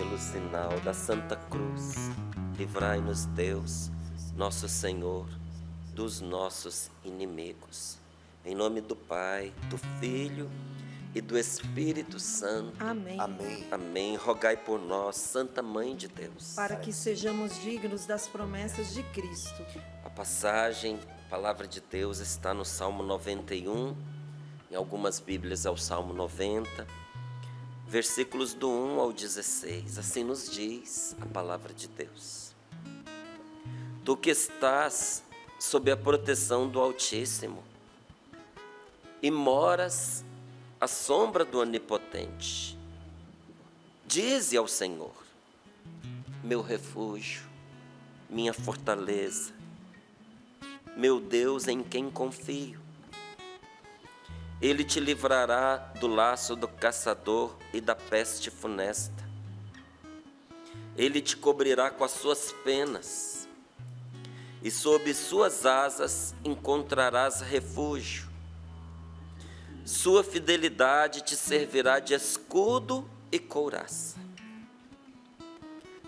pelo sinal da Santa Cruz, livrai-nos, Deus, nosso Senhor, dos nossos inimigos. Em nome do Pai, do Filho e do Espírito Santo. Amém. Amém. Amém. Rogai por nós, Santa Mãe de Deus. Para que sejamos dignos das promessas de Cristo. A passagem, a palavra de Deus está no Salmo 91, em algumas Bíblias é o Salmo 90, versículos do 1 ao 16. Assim nos diz a palavra de Deus. Tu que estás sob a proteção do Altíssimo e moras à sombra do Onipotente, dize ao Senhor: meu refúgio, minha fortaleza, meu Deus em quem confio. Ele te livrará do laço do caçador e da peste funesta. Ele te cobrirá com as suas penas, e sob suas asas encontrarás refúgio. Sua fidelidade te servirá de escudo e couraça.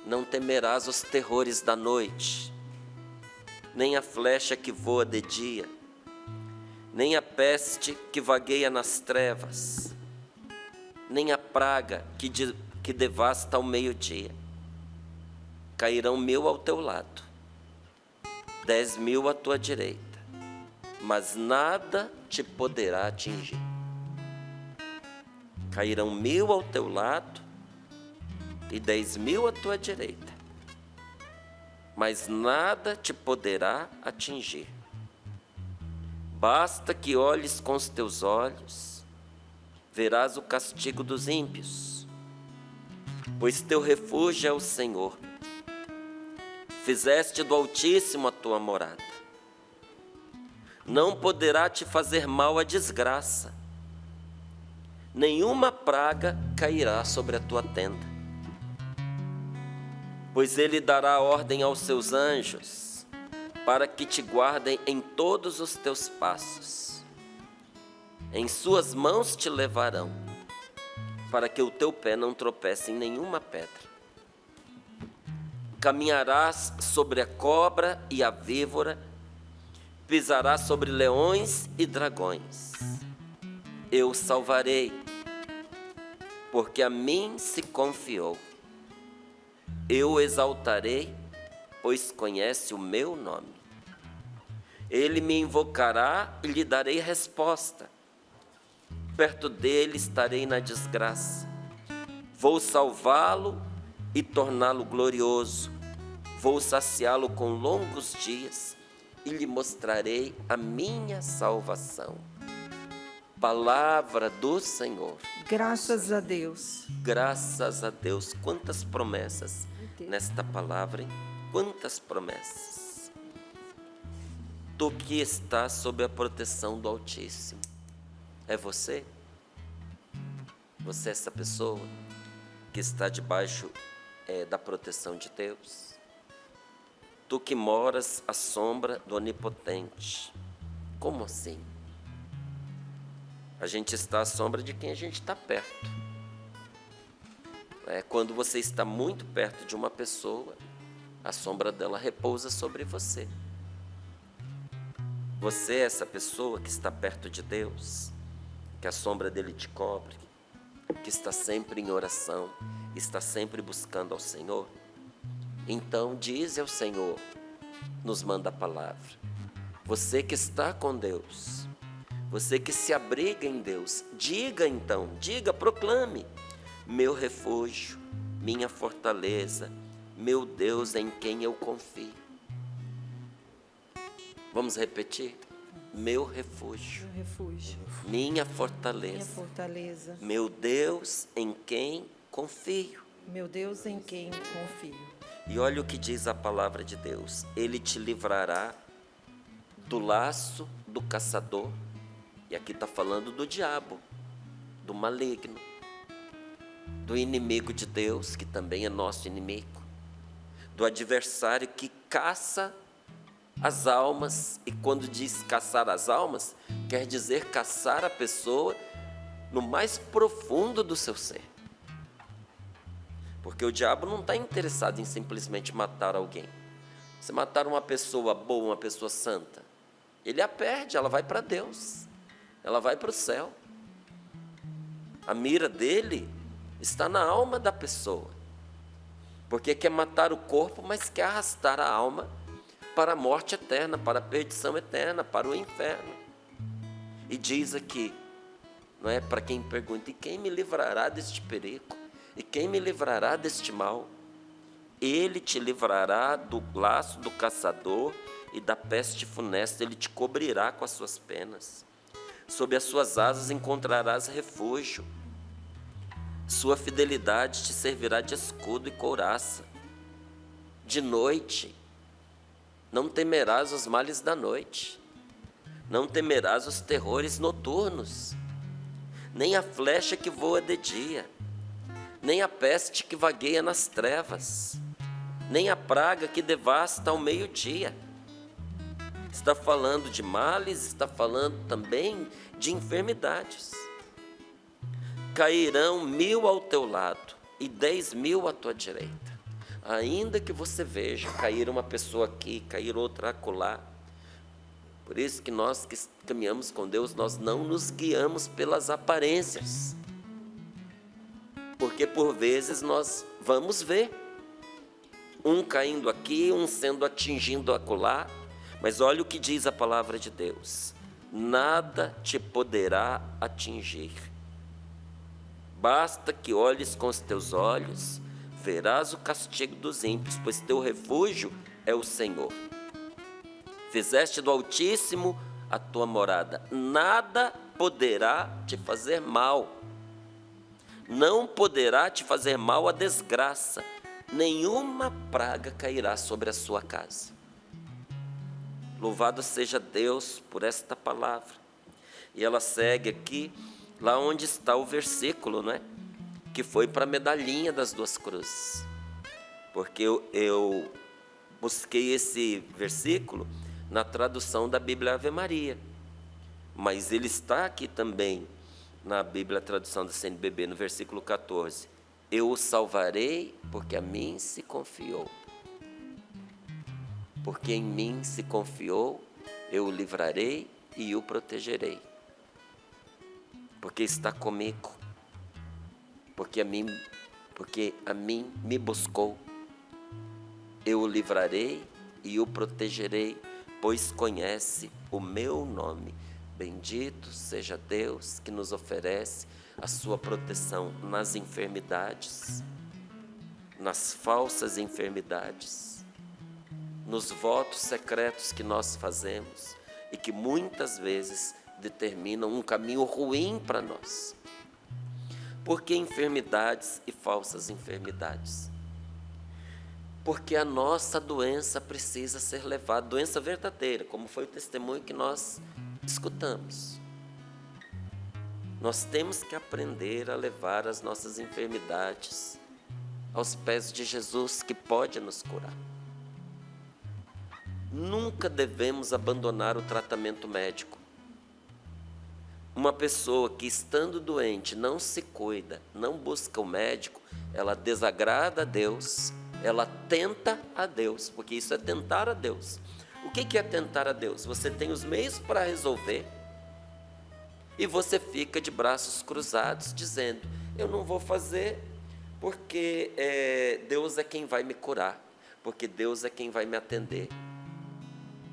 Não temerás os terrores da noite, nem a flecha que voa de dia, nem a peste que vagueia nas trevas, nem a praga que devasta ao meio-dia. Cairão 1000 ao teu lado, 10.000 à tua direita, mas nada te poderá atingir. Cairão 1000 ao teu lado e 10.000 à tua direita, mas nada te poderá atingir. Basta que olhes com os teus olhos, verás o castigo dos ímpios, pois teu refúgio é o Senhor. Fizeste do Altíssimo a tua morada. Não poderá te fazer mal a desgraça, nenhuma praga cairá sobre a tua tenda. Pois ele dará ordem aos seus anjos, para que te guardem em todos os teus passos. Em suas mãos te levarão, para que o teu pé não tropece em nenhuma pedra. Caminharás sobre a cobra e a víbora, pisarás sobre leões e dragões. Eu o salvarei, porque a mim se confiou. Eu o exaltarei, pois conhece o meu nome. Ele me invocará e lhe darei resposta. Perto dele estarei na desgraça. Vou salvá-lo e torná-lo glorioso. Vou saciá-lo com longos dias e lhe mostrarei a minha salvação. Palavra do Senhor. Graças a Deus. Graças a Deus. Quantas promessas nesta palavra, hein? Quantas promessas. Tu que estás sob a proteção do Altíssimo. É você? Você é essa pessoa que está debaixo da proteção de Deus? Tu que moras à sombra do Onipotente. Como assim? A gente está à sombra de quem a gente está perto. Quando você está muito perto de uma pessoa, a sombra dela repousa sobre você. Você é essa pessoa que está perto de Deus, que a sombra dele te cobre, que está sempre em oração, está sempre buscando ao Senhor? Então dize ao Senhor, nos manda a palavra. Você que está com Deus, você que se abriga em Deus, diga então, proclame: meu refúgio, minha fortaleza, meu Deus em quem eu confio. Vamos repetir? Meu refúgio, Meu refúgio. minha fortaleza, Minha fortaleza. meu Deus em quem confio. Meu Deus em quem confio. E olha o que diz a palavra de Deus: Ele te livrará do laço do caçador. E aqui está falando do diabo, do maligno, do inimigo de Deus, que também é nosso inimigo, do adversário que caça as almas. E quando diz caçar as almas, quer dizer caçar a pessoa no mais profundo do seu ser. Porque o diabo não está interessado em simplesmente matar alguém. Se matar uma pessoa boa, uma pessoa santa, ele a perde, ela vai para Deus, ela vai para o céu. A mira dele está na alma da pessoa, porque quer matar o corpo, mas quer arrastar a alma para a morte eterna, para a perdição eterna, para o inferno. E diz aqui, não é, para quem pergunta: e quem me livrará deste perigo? E quem me livrará deste mal? Ele te livrará do laço do caçador e da peste funesta. Ele te cobrirá com as suas penas. Sob as suas asas encontrarás refúgio. Sua fidelidade te servirá de escudo e couraça. De noite não temerás os males da noite, não temerás os terrores noturnos, nem a flecha que voa de dia, nem a peste que vagueia nas trevas, nem a praga que devasta ao meio-dia. Está falando de males, está falando também de enfermidades. Cairão 1000 ao teu lado e 10.000 à tua direita. Ainda que você veja cair uma pessoa aqui, cair outra acolá. Por isso que nós que caminhamos com Deus, nós não nos guiamos pelas aparências. Porque por vezes nós vamos ver um caindo aqui, um sendo atingido acolá, mas olha o que diz a palavra de Deus: nada te poderá atingir. Basta que olhes com os teus olhos, verás o castigo dos ímpios, pois teu refúgio é o Senhor. Fizeste do Altíssimo a tua morada, nada poderá te fazer mal. Não poderá te fazer mal a desgraça, nenhuma praga cairá sobre a sua casa. Louvado seja Deus por esta palavra. E ela segue aqui, lá onde está o versículo, não é? Que foi para a medalhinha das duas cruzes. Porque eu busquei esse versículo na tradução da Bíblia Ave Maria. Mas ele está aqui também na Bíblia, tradução da CNBB, no versículo 14. Eu o salvarei porque a mim se confiou. Porque em mim se confiou, eu o livrarei e o protegerei. Porque está comigo. Porque a mim me buscou. Eu o livrarei e o protegerei, pois conhece o meu nome. Bendito seja Deus que nos oferece a sua proteção nas enfermidades, nas falsas enfermidades, nos votos secretos que nós fazemos e que muitas vezes determinam um caminho ruim para nós. Por que enfermidades e falsas enfermidades? Porque a nossa doença precisa ser levada, doença verdadeira, como foi o testemunho que nós escutamos. Nós temos que aprender a levar as nossas enfermidades aos pés de Jesus, que pode nos curar. Nunca devemos abandonar o tratamento médico. Uma pessoa que, estando doente, não se cuida, não busca o médico, ela desagrada a Deus, ela tenta a Deus, porque isso é tentar a Deus. O que é tentar a Deus? Você tem os meios para resolver e você fica de braços cruzados dizendo: eu não vou fazer porque Deus é quem vai me curar, porque Deus é quem vai me atender,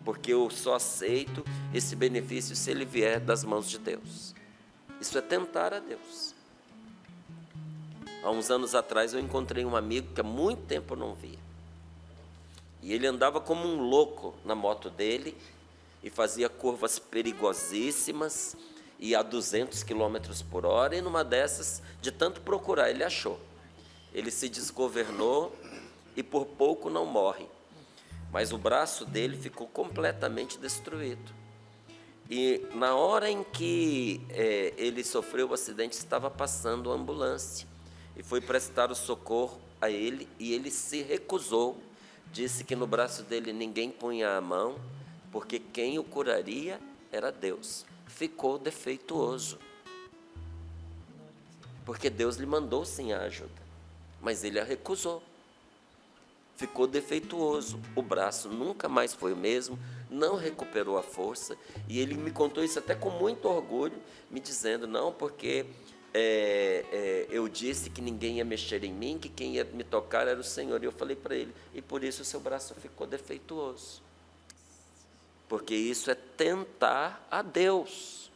porque eu só aceito esse benefício se ele vier das mãos de Deus. Isso é tentar a Deus. Há uns anos atrás eu encontrei um amigo que há muito tempo eu não via. E ele andava como um louco na moto dele e fazia curvas perigosíssimas e a 200 km por hora, e numa dessas, de tanto procurar, ele achou. Ele se desgovernou e por pouco não morre. Mas o braço dele ficou completamente destruído. E na hora em que ele sofreu o acidente, estava passando a ambulância e foi prestar o socorro a ele, e ele se recusou. Disse que no braço dele ninguém punha a mão, porque quem o curaria era Deus. Ficou defeituoso, porque Deus lhe mandou sim a ajuda. mas ele a recusou. Ficou defeituoso, o braço nunca mais foi o mesmo, não recuperou a força, e ele me contou isso até com muito orgulho, me dizendo, não, porque eu disse que ninguém ia mexer em mim, que quem ia me tocar era o Senhor, e eu falei para ele, e por isso o seu braço ficou defeituoso, porque isso é tentar a Deus.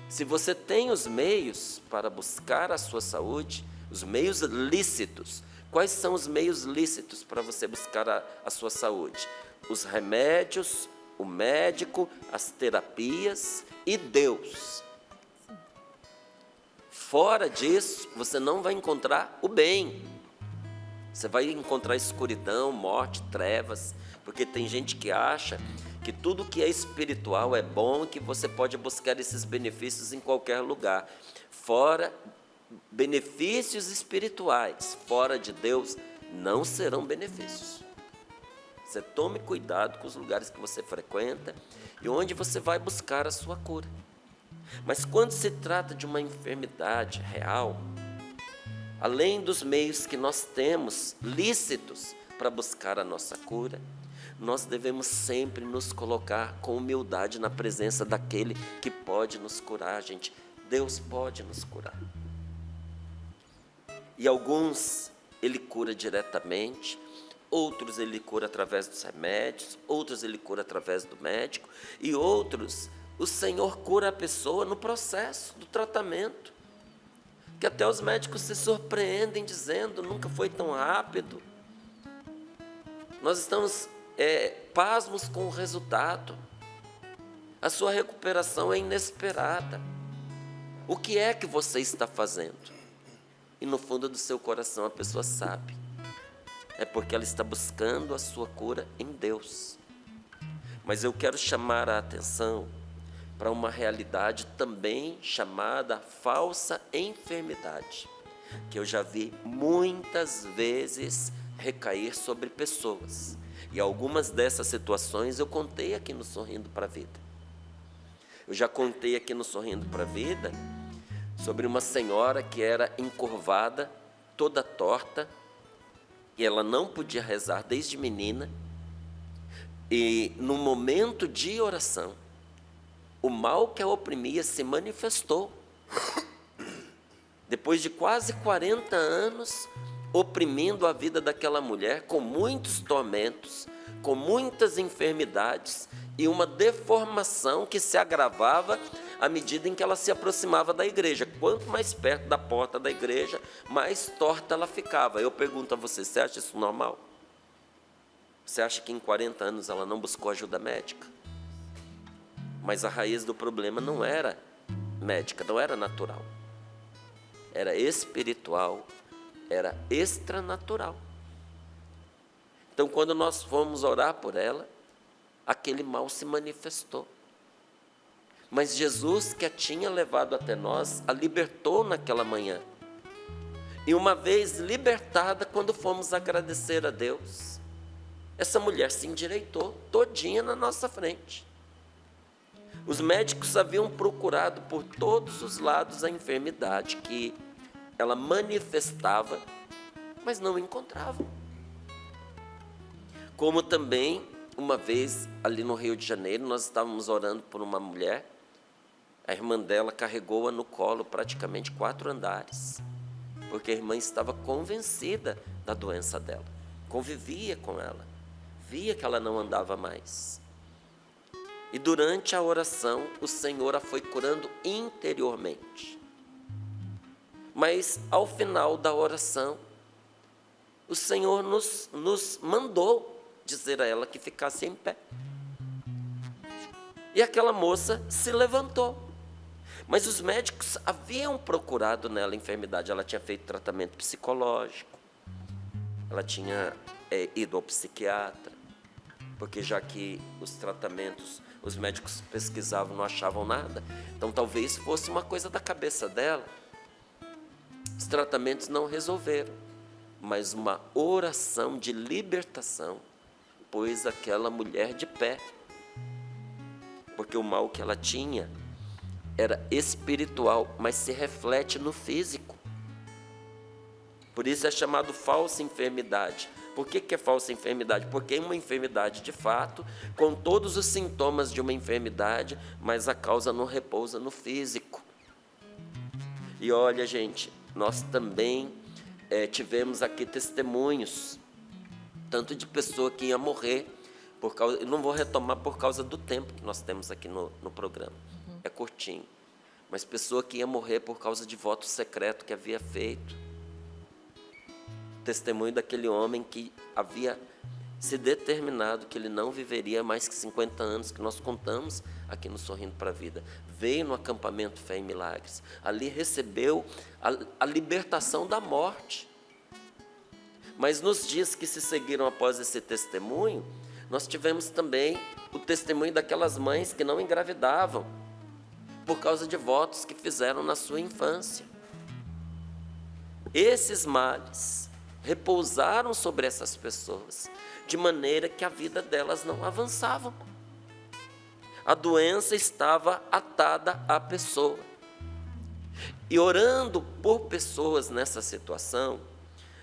Se você tem os meios para buscar a sua saúde, os meios lícitos. Quais são os meios lícitos para você buscar a sua saúde? Os remédios, o médico, as terapias e Deus. Fora disso, você não vai encontrar o bem. Você vai encontrar escuridão, morte, trevas, porque tem gente que acha que tudo que é espiritual é bom, que você pode buscar esses benefícios em qualquer lugar. Fora benefícios espirituais, fora de Deus, não serão benefícios. Você tome cuidado com os lugares que você frequenta e onde você vai buscar a sua cura. Mas quando se trata de uma enfermidade real, além dos meios que nós temos lícitos para buscar a nossa cura, nós devemos sempre nos colocar com humildade na presença daquele que pode nos curar, gente. Deus pode nos curar. E alguns ele cura diretamente, outros ele cura através dos remédios, outros ele cura através do médico, e outros o Senhor cura a pessoa no processo do tratamento, que até os médicos se surpreendem dizendo, nunca foi tão rápido. Nós estamos pasmos com o resultado, a sua recuperação é inesperada. O que é que você está fazendo? E no fundo do seu coração a pessoa sabe. É porque ela está buscando a sua cura em Deus. Mas eu quero chamar a atenção para uma realidade também chamada falsa enfermidade, que eu já vi muitas vezes recair sobre pessoas. E algumas dessas situações eu contei aqui no Sorrindo para a Vida. Eu já contei aqui no Sorrindo para a Vida sobre uma senhora que era encurvada, toda torta, e ela não podia rezar desde menina, e no momento de oração, o mal que a oprimia se manifestou. Depois de quase 40 anos, oprimindo a vida daquela mulher, com muitos tormentos, com muitas enfermidades, e uma deformação que se agravava à medida em que ela se aproximava da igreja. Quanto mais perto da porta da igreja, mais torta ela ficava. Eu pergunto a você, você acha isso normal? Você acha que em 40 anos ela não buscou ajuda médica? Mas a raiz do problema não era médica, não era natural. Era espiritual, era extranatural. Então, quando nós fomos orar por ela, aquele mal se manifestou. Mas Jesus, que a tinha levado até nós, a libertou naquela manhã. E uma vez libertada, quando fomos agradecer a Deus, essa mulher se endireitou todinha na nossa frente. Os médicos haviam procurado por todos os lados a enfermidade que ela manifestava, mas não encontravam. Como também, uma vez, ali no Rio de Janeiro, nós estávamos orando por uma mulher, a irmã dela carregou-a no colo praticamente 4 andares, porque a irmã estava convencida da doença dela, convivia com ela, via que ela não andava mais. E durante a oração, o Senhor a foi curando interiormente. Mas, ao final da oração, o Senhor nos mandou dizer a ela que ficasse em pé. E aquela moça se levantou. Mas os médicos haviam procurado nela enfermidade. Ela tinha feito tratamento psicológico, ela tinha ido ao psiquiatra, porque já que os tratamentos, os médicos pesquisavam, não achavam nada, então talvez fosse uma coisa da cabeça dela. Os tratamentos não resolveram, mas uma oração de libertação pôs aquela mulher de pé, porque o mal que ela tinha era espiritual, mas se reflete no físico. Por isso é chamado falsa enfermidade. Por que é falsa enfermidade? Porque é uma enfermidade de fato, com todos os sintomas de uma enfermidade, mas a causa não repousa no físico. E olha, gente, nós também tivemos aqui testemunhos, tanto de pessoa que ia morrer, eu não vou retomar por causa do tempo que nós temos aqui no programa, é curtinho, mas pessoa que ia morrer por causa de voto secreto que havia feito. Testemunho daquele homem que havia se determinado que ele não viveria mais que 50 anos, que nós contamos aqui no Sorrindo para a Vida. Veio no acampamento Fé em Milagres, ali recebeu a libertação da morte. Mas nos dias que se seguiram após esse testemunho, nós tivemos também o testemunho daquelas mães que não engravidavam, por causa de votos que fizeram na sua infância. Esses males repousaram sobre essas pessoas, de maneira que a vida delas não avançava. A doença estava atada à pessoa. E orando por pessoas nessa situação,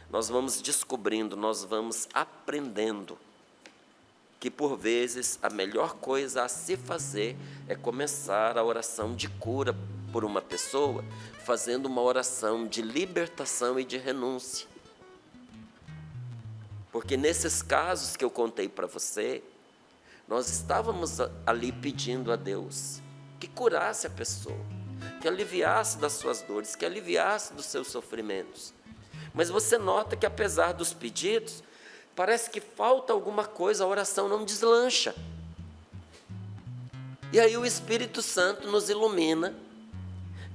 nós vamos descobrindo, nós vamos aprendendo que, por vezes, a melhor coisa a se fazer é começar a oração de cura por uma pessoa, fazendo uma oração de libertação e de renúncia. Porque nesses casos que eu contei para você, nós estávamos ali pedindo a Deus que curasse a pessoa, que aliviasse das suas dores, que aliviasse dos seus sofrimentos. Mas você nota que, apesar dos pedidos, parece que falta alguma coisa, a oração não deslancha. E aí o Espírito Santo nos ilumina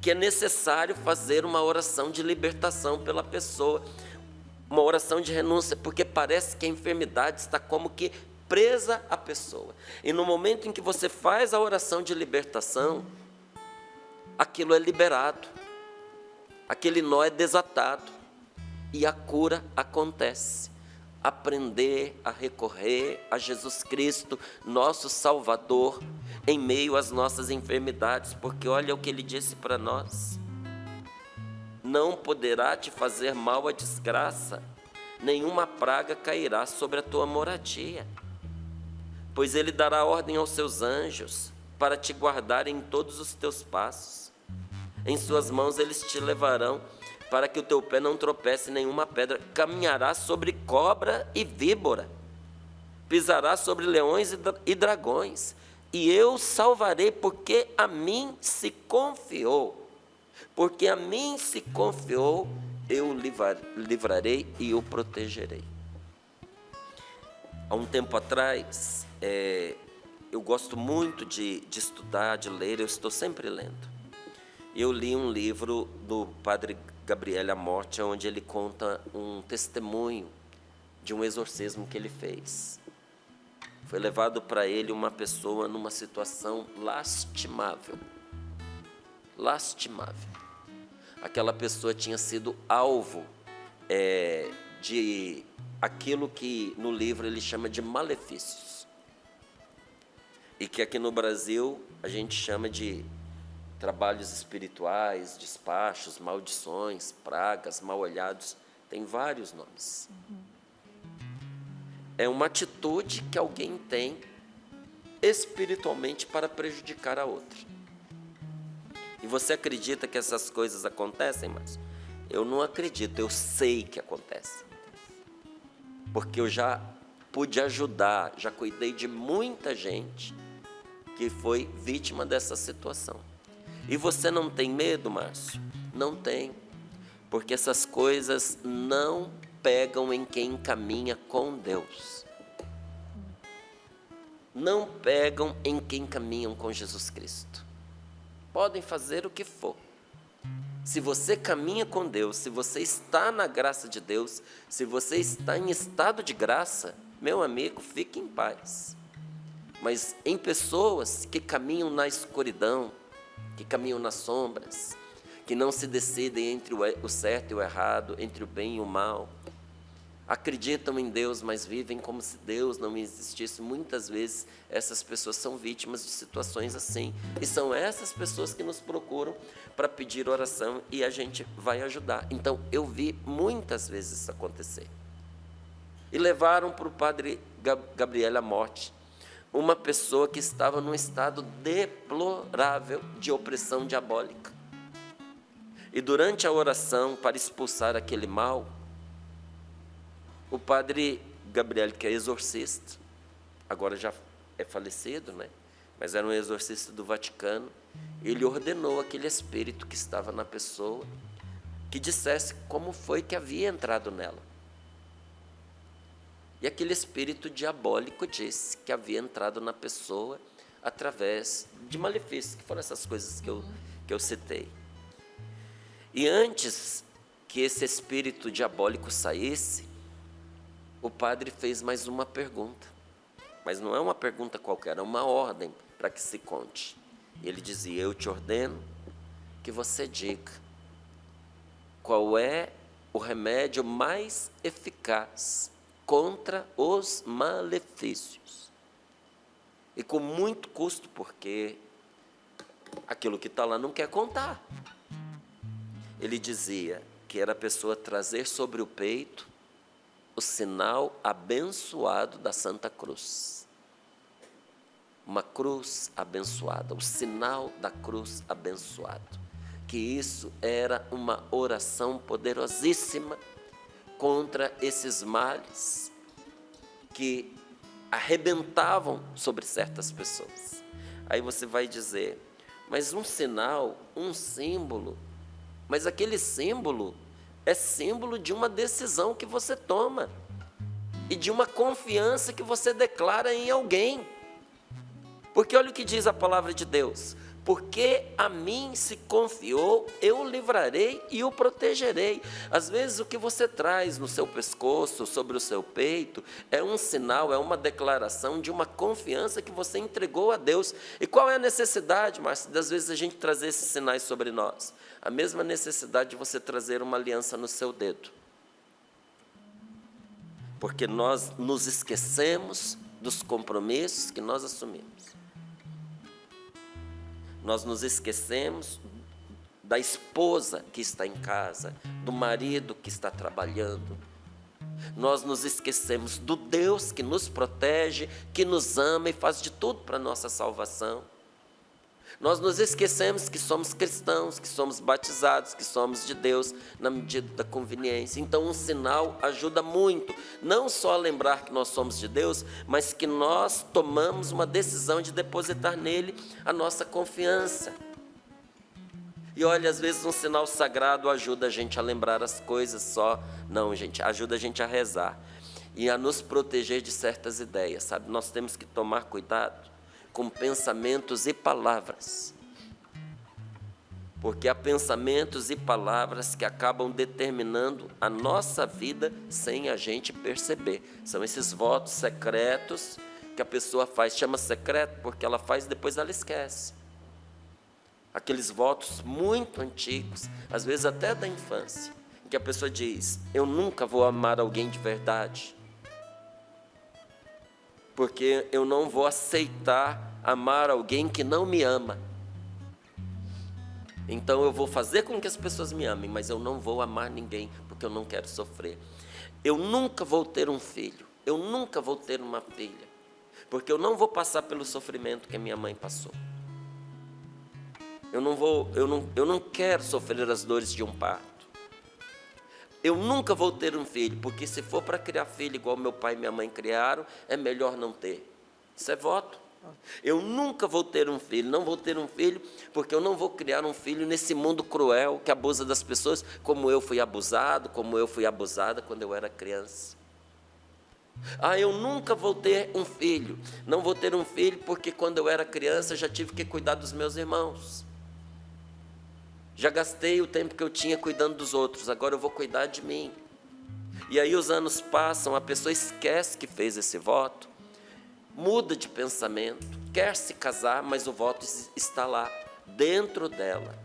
que é necessário fazer uma oração de libertação pela pessoa, uma oração de renúncia, porque parece que a enfermidade está como que presa à pessoa. E no momento em que você faz a oração de libertação, aquilo é liberado, aquele nó é desatado e a cura acontece. Aprender a recorrer a Jesus Cristo, nosso Salvador, em meio às nossas enfermidades, porque olha o que Ele disse para nós: não poderá te fazer mal a desgraça, nenhuma praga cairá sobre a tua moradia, pois Ele dará ordem aos seus anjos para te guardar em todos os teus passos. Em suas mãos eles te levarão, para que o teu pé não tropece em nenhuma pedra. Caminharás sobre cobra e víbora, pisarás sobre leões e dragões, e eu salvarei, porque a mim se confiou. Porque a mim se confiou, eu livrarei e o protegerei. Há um tempo atrás, eu gosto muito de estudar, de ler, eu estou sempre lendo. Eu li um livro do padre Gabriel Amorti, onde ele conta um testemunho de um exorcismo que ele fez. Foi levado para ele uma pessoa numa situação lastimável. Lastimável. Aquela pessoa tinha sido alvo de aquilo que no livro ele chama de malefícios. E que aqui no Brasil a gente chama de trabalhos espirituais, despachos, maldições, pragas, mal-olhados, tem vários nomes. É uma atitude que alguém tem espiritualmente para prejudicar a outra. E você acredita que essas coisas acontecem, Márcio? Eu não acredito, eu sei que acontece. Porque eu já pude ajudar, já cuidei de muita gente que foi vítima dessa situação. E você não tem medo, Márcio? Não tem, porque essas coisas não pegam em quem caminha com Deus. Não pegam em quem caminham com Jesus Cristo. Podem fazer o que for. Se você caminha com Deus, se você está na graça de Deus, se você está em estado de graça, meu amigo, fique em paz. Mas em pessoas que caminham na escuridão, que caminham nas sombras, que não se decidem entre o certo e o errado, entre o bem e o mal, acreditam em Deus, mas vivem como se Deus não existisse. Muitas vezes essas pessoas são vítimas de situações assim, e são essas pessoas que nos procuram para pedir oração e a gente vai ajudar. Então eu vi muitas vezes isso acontecer. E levaram para o padre Gabriel à morte uma pessoa que estava num estado deplorável de opressão diabólica. E durante a oração para expulsar aquele mal, o padre Gabriel, que é exorcista, agora já é falecido, né? Mas era um exorcista do Vaticano, ele ordenou aquele espírito que estava na pessoa que dissesse como foi que havia entrado nela. E aquele espírito diabólico disse que havia entrado na pessoa através de malefícios, que foram essas coisas que eu citei. E antes que esse espírito diabólico saísse, o padre fez mais uma pergunta. Mas não é uma pergunta qualquer, é uma ordem para que se conte. Ele dizia: eu te ordeno que você diga qual é o remédio mais eficaz contra os malefícios. E com muito custo, porque aquilo que está lá não quer contar. Ele dizia que era a pessoa trazer sobre o peito o sinal abençoado da Santa Cruz. Uma cruz abençoada, o sinal da cruz abençoado. Que isso era uma oração poderosíssima contra esses males que arrebentavam sobre certas pessoas. Aí você vai dizer, mas um sinal, um símbolo, mas aquele símbolo é símbolo de uma decisão que você toma e de uma confiança que você declara em alguém. Porque olha o que diz a palavra de Deus: porque a mim se confiou, eu o livrarei e o protegerei. Às vezes o que você traz no seu pescoço, sobre o seu peito, é um sinal, é uma declaração de uma confiança que você entregou a Deus. E qual é a necessidade, Márcio, das vezes a gente trazer esses sinais sobre nós? A mesma necessidade de você trazer uma aliança no seu dedo. Porque nós nos esquecemos dos compromissos que nós assumimos. Nós nos esquecemos da esposa que está em casa, do marido que está trabalhando. Nós nos esquecemos do Deus que nos protege, que nos ama e faz de tudo para a nossa salvação. Nós nos esquecemos que somos cristãos, que somos batizados, que somos de Deus na medida da conveniência. Então um sinal ajuda muito, não só a lembrar que nós somos de Deus, mas que nós tomamos uma decisão de depositar nele a nossa confiança. E olha, às vezes um sinal sagrado ajuda a gente a lembrar as coisas só. Não, gente, ajuda a gente a rezar e a nos proteger de certas ideias, sabe? Nós temos que tomar cuidado com pensamentos e palavras, porque há pensamentos e palavras que acabam determinando a nossa vida sem a gente perceber. São esses votos secretos que a pessoa faz, chama secreto porque ela faz e depois ela esquece. Aqueles votos muito antigos, às vezes até da infância, em que a pessoa diz: eu nunca vou amar alguém de verdade, porque eu não vou aceitar amar alguém que não me ama. Então eu vou fazer com que as pessoas me amem, mas eu não vou amar ninguém, porque eu não quero sofrer. Eu nunca vou ter um filho, eu nunca vou ter uma filha, porque eu não vou passar pelo sofrimento que a minha mãe passou. Eu não quero sofrer as dores de um parto. Eu nunca vou ter um filho, porque se for para criar filho igual meu pai e minha mãe criaram, é melhor não ter. Isso é voto. Eu nunca vou ter um filho, não vou ter um filho, porque eu não vou criar um filho nesse mundo cruel que abusa das pessoas, como eu fui abusado, como eu fui abusada quando eu era criança. Eu nunca vou ter um filho, não vou ter um filho, porque quando eu era criança já tive que cuidar dos meus irmãos. Já gastei o tempo que eu tinha cuidando dos outros, agora eu vou cuidar de mim. E aí os anos passam, a pessoa esquece que fez esse voto, muda de pensamento, quer se casar, mas o voto está lá, dentro dela,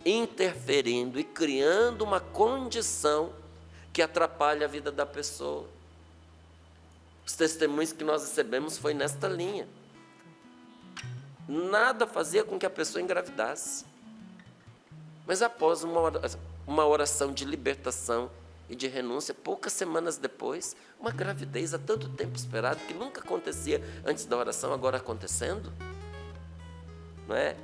interferindo e criando uma condição que atrapalha a vida da pessoa. Os testemunhos que nós recebemos foi nesta linha. Nada fazia com que a pessoa engravidasse. Mas após uma oração de libertação e de renúncia, poucas semanas depois, uma gravidez há tanto tempo esperada, que nunca acontecia antes da oração, agora acontecendo. Não é?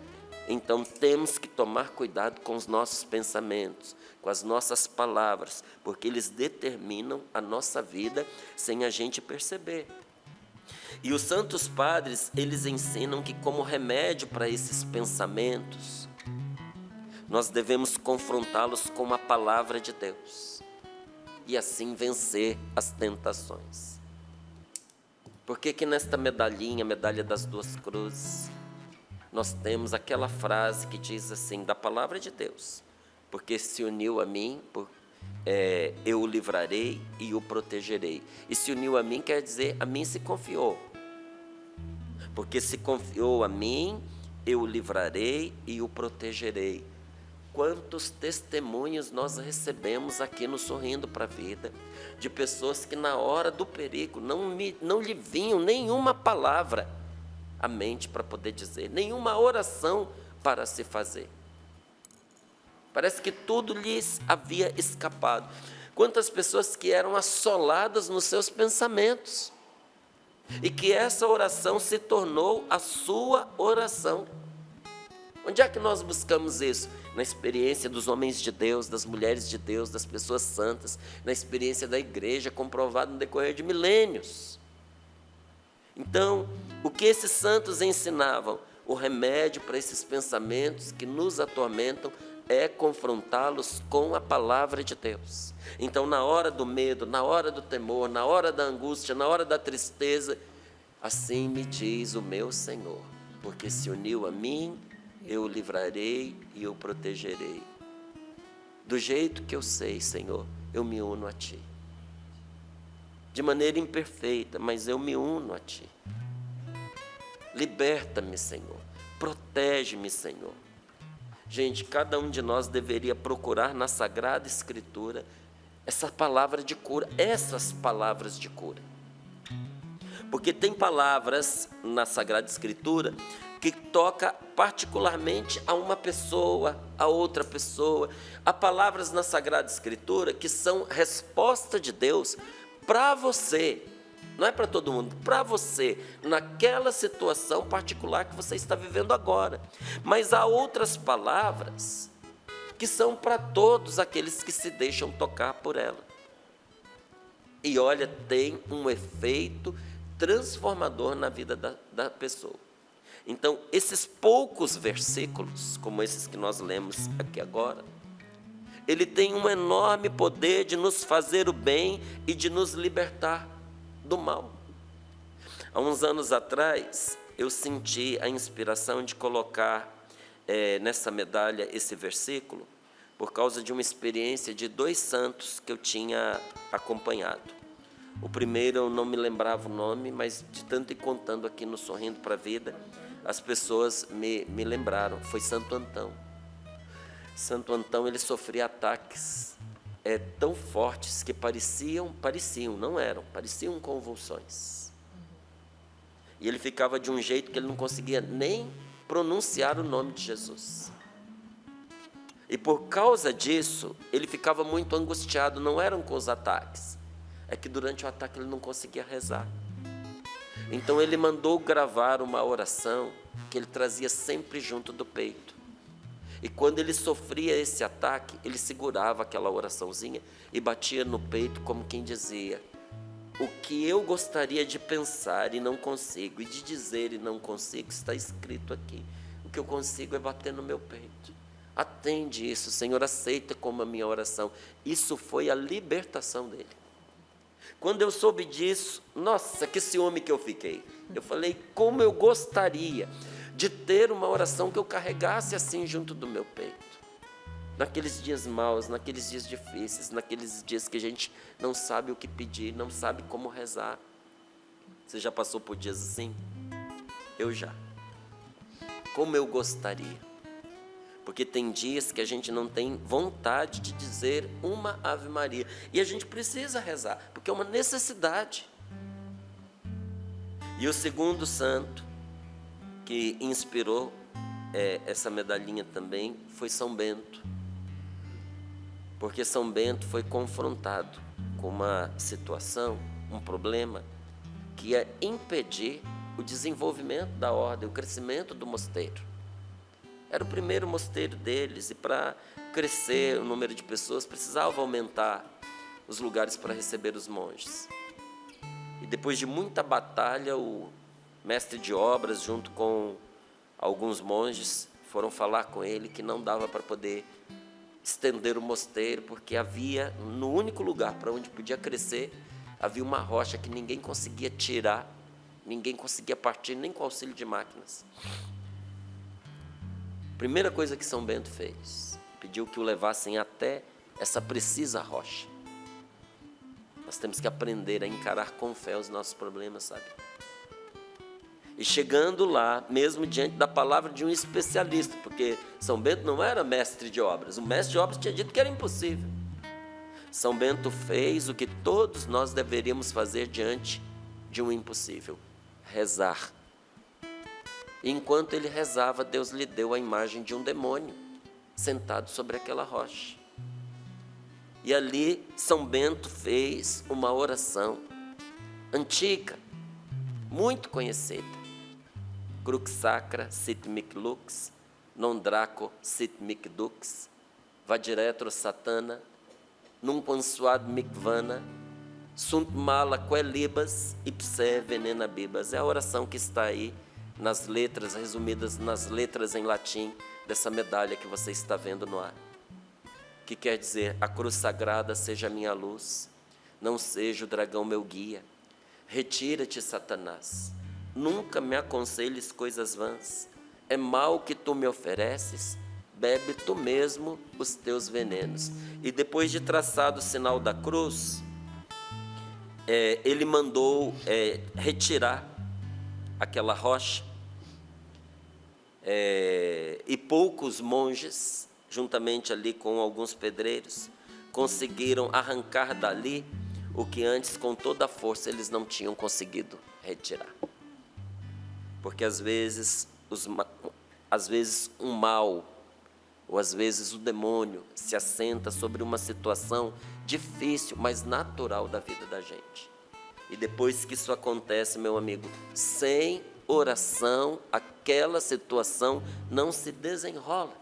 Então temos que tomar cuidado com os nossos pensamentos, com as nossas palavras, porque eles determinam a nossa vida sem a gente perceber. E os santos padres, eles ensinam que, como remédio para esses pensamentos, nós devemos confrontá-los com a palavra de Deus e assim vencer as tentações. Por que que nesta medalhinha, medalha das duas cruzes, nós temos aquela frase que diz assim, da palavra de Deus: porque se uniu a mim, eu o livrarei e o protegerei. E se uniu a mim quer dizer, a mim se confiou. Porque se confiou a mim, eu o livrarei e o protegerei. Quantos testemunhos nós recebemos aqui no Sorrindo para a Vida, de pessoas que na hora do perigo não lhe vinham nenhuma palavra à mente para poder dizer, nenhuma oração para se fazer. Parece que tudo lhes havia escapado. Quantas pessoas que eram assoladas nos seus pensamentos, e que essa oração se tornou a sua oração. Onde é que nós buscamos isso? Na experiência dos homens de Deus, das mulheres de Deus, das pessoas santas, na experiência da igreja, comprovado no decorrer de milênios. Então, o que esses santos ensinavam? O remédio para esses pensamentos que nos atormentam é confrontá-los com a palavra de Deus. Então, na hora do medo, na hora do temor, na hora da angústia, na hora da tristeza, assim me diz o meu Senhor, porque se uniu a mim, eu o livrarei e o protegerei. Do jeito que eu sei, Senhor, eu me uno a Ti. De maneira imperfeita, mas eu me uno a Ti. Liberta-me, Senhor. Protege-me, Senhor. Gente, cada um de nós deveria procurar na Sagrada Escritura essa palavra de cura, essas palavras de cura. Porque tem palavras na Sagrada Escritura que toca particularmente a uma pessoa, a outra pessoa. Há palavras na Sagrada Escritura que são resposta de Deus para você. Não é para todo mundo, para você, naquela situação particular que você está vivendo agora. Mas há outras palavras que são para todos aqueles que se deixam tocar por ela. E olha, tem um efeito transformador na vida da pessoa. Então, esses poucos versículos, como esses que nós lemos aqui agora, ele tem um enorme poder de nos fazer o bem e de nos libertar do mal. Há uns anos atrás, eu senti a inspiração de colocar nessa medalha esse versículo, por causa de uma experiência de 2 santos que eu tinha acompanhado. O primeiro eu não me lembrava o nome, mas de tanto ir contando aqui no Sorrindo para a Vida, as pessoas me lembraram, foi Santo Antão. Santo Antão, ele sofria ataques tão fortes que pareciam convulsões. E ele ficava de um jeito que ele não conseguia nem pronunciar o nome de Jesus. E por causa disso, ele ficava muito angustiado, não eram com os ataques, é que durante o ataque ele não conseguia rezar. Então ele mandou gravar uma oração que ele trazia sempre junto do peito. E quando ele sofria esse ataque, ele segurava aquela oraçãozinha e batia no peito como quem dizia: o que eu gostaria de pensar e não consigo, e de dizer e não consigo, está escrito aqui. O que eu consigo é bater no meu peito. Atende isso, Senhor, aceita como a minha oração. Isso foi a libertação dele. Quando eu soube disso, nossa, que ciúme que eu fiquei. Eu falei, como eu gostaria de ter uma oração que eu carregasse assim junto do meu peito. Naqueles dias maus, naqueles dias difíceis, naqueles dias que a gente não sabe o que pedir, não sabe como rezar. Você já passou por dias assim? Eu já. Como eu gostaria. Porque tem dias que a gente não tem vontade de dizer uma Ave Maria. E a gente precisa rezar, porque é uma necessidade. E o segundo santo que inspirou essa medalhinha também foi São Bento. Porque São Bento foi confrontado com uma situação, um problema, que ia impedir o desenvolvimento da ordem, o crescimento do mosteiro. Era o primeiro mosteiro deles e para crescer o número de pessoas precisava aumentar os lugares para receber os monges. E depois de muita batalha, o mestre de obras, junto com alguns monges, foram falar com ele que não dava para poder estender o mosteiro, porque havia, no único lugar para onde podia crescer, havia uma rocha que ninguém conseguia tirar, ninguém conseguia partir, nem com auxílio de máquinas. Primeira coisa que São Bento fez, pediu que o levassem até essa precisa rocha. Nós temos que aprender a encarar com fé os nossos problemas, sabe? E chegando lá, mesmo diante da palavra de um especialista, porque São Bento não era mestre de obras, o mestre de obras tinha dito que era impossível. São Bento fez o que todos nós deveríamos fazer diante de um impossível: rezar. E enquanto ele rezava, Deus lhe deu a imagem de um demônio sentado sobre aquela rocha. E ali São Bento fez uma oração antiga, muito conhecida: Crux sacra sit mic lux, non draco sit mic dux, vadiretro satana, nunquam suad mic vana, sunt mala quae libas, ipse venena bibas. É a oração que está aí nas letras, resumidas nas letras em latim dessa medalha que você está vendo no ar. Que quer dizer: a cruz sagrada seja a minha luz, não seja o dragão meu guia. Retira-te, Satanás, nunca me aconselhes coisas vãs. É mal que tu me ofereces, bebe tu mesmo os teus venenos. E depois de traçado o sinal da cruz, ele mandou retirar aquela rocha, e poucos monges, juntamente ali com alguns pedreiros, conseguiram arrancar dali o que antes, com toda a força, eles não tinham conseguido retirar. Porque às vezes um mal, ou às vezes o demônio se assenta sobre uma situação difícil, mas natural da vida da gente. E depois que isso acontece, meu amigo, sem oração, aquela situação não se desenrola.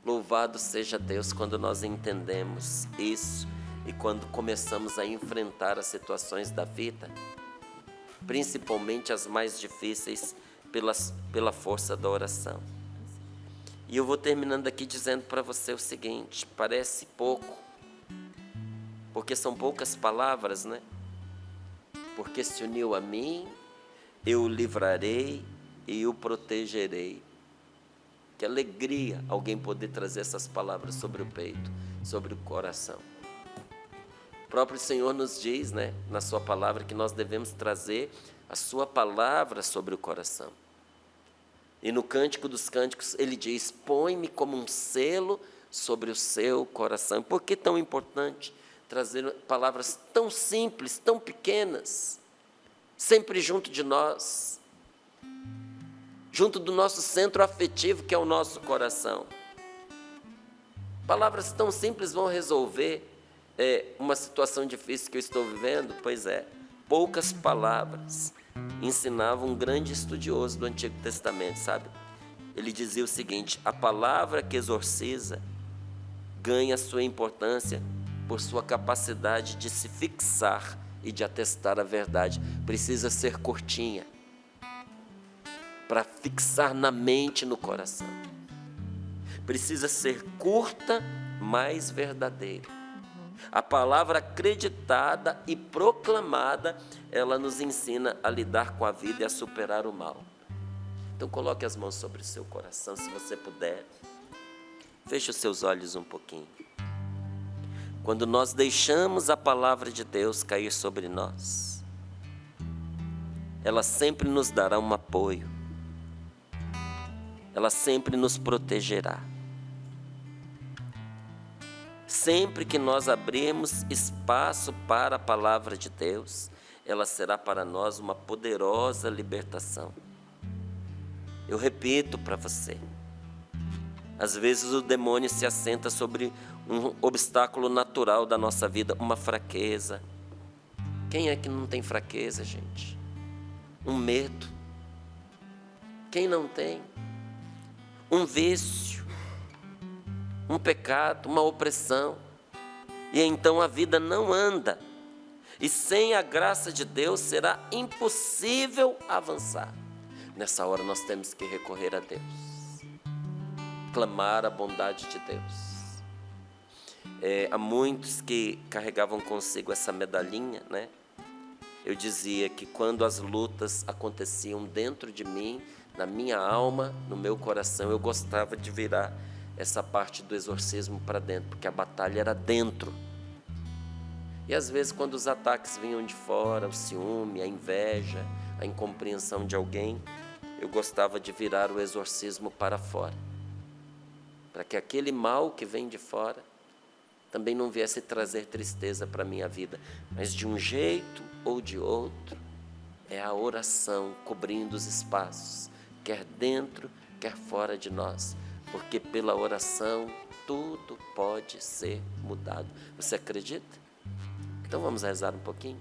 Louvado seja Deus quando nós entendemos isso e quando começamos a enfrentar as situações da vida, principalmente as mais difíceis, pela força da oração. E eu vou terminando aqui dizendo para você o seguinte: parece pouco, porque são poucas palavras, né? Porque se uniu a mim, eu o livrarei e o protegerei. Que alegria alguém poder trazer essas palavras sobre o peito, sobre o coração. O próprio Senhor nos diz, né, na sua palavra, que nós devemos trazer a sua palavra sobre o coração. E no Cântico dos Cânticos ele diz: põe-me como um selo sobre o seu coração. Por que tão importante trazer palavras tão simples, tão pequenas, sempre junto de nós, junto do nosso centro afetivo, que é o nosso coração? Palavras tão simples vão resolver uma situação difícil que eu estou vivendo? Pois é, poucas palavras ensinavam um grande estudioso do Antigo Testamento, sabe? Ele dizia o seguinte: a palavra que exorciza ganha sua importância por sua capacidade de se fixar e de atestar a verdade. Precisa ser curtinha para fixar na mente e no coração. Precisa ser curta, mas verdadeira. A palavra acreditada e proclamada, ela nos ensina a lidar com a vida e a superar o mal. Então coloque as mãos sobre o seu coração, se você puder. Feche os seus olhos um pouquinho. Quando nós deixamos a palavra de Deus cair sobre nós, ela sempre nos dará um apoio. ela sempre nos protegerá. Sempre que nós abrirmos espaço para a palavra de Deus, ela será para nós uma poderosa libertação. Eu repito para você, às vezes o demônio se assenta sobre um obstáculo natural da nossa vida, uma fraqueza. Quem é que não tem fraqueza, gente? Um medo. Quem não tem? Um vício, um pecado, uma opressão. E então a vida não anda. E sem a graça de Deus será impossível avançar. Nessa hora nós temos que recorrer a Deus. Clamar a bondade de Deus. Há muitos que carregavam consigo essa medalhinha, né? Eu dizia que quando as lutas aconteciam dentro de mim, na minha alma, no meu coração, eu gostava de virar essa parte do exorcismo para dentro, porque a batalha era dentro. E às vezes quando os ataques vinham de fora, o ciúme, a inveja, a incompreensão de alguém, eu gostava de virar o exorcismo para fora, para que aquele mal que vem de fora também não viesse trazer tristeza para a minha vida, mas de um jeito ou de outro, é a oração cobrindo os espaços, quer dentro, quer fora de nós, porque pela oração tudo pode ser mudado. Você acredita? Então vamos rezar um pouquinho?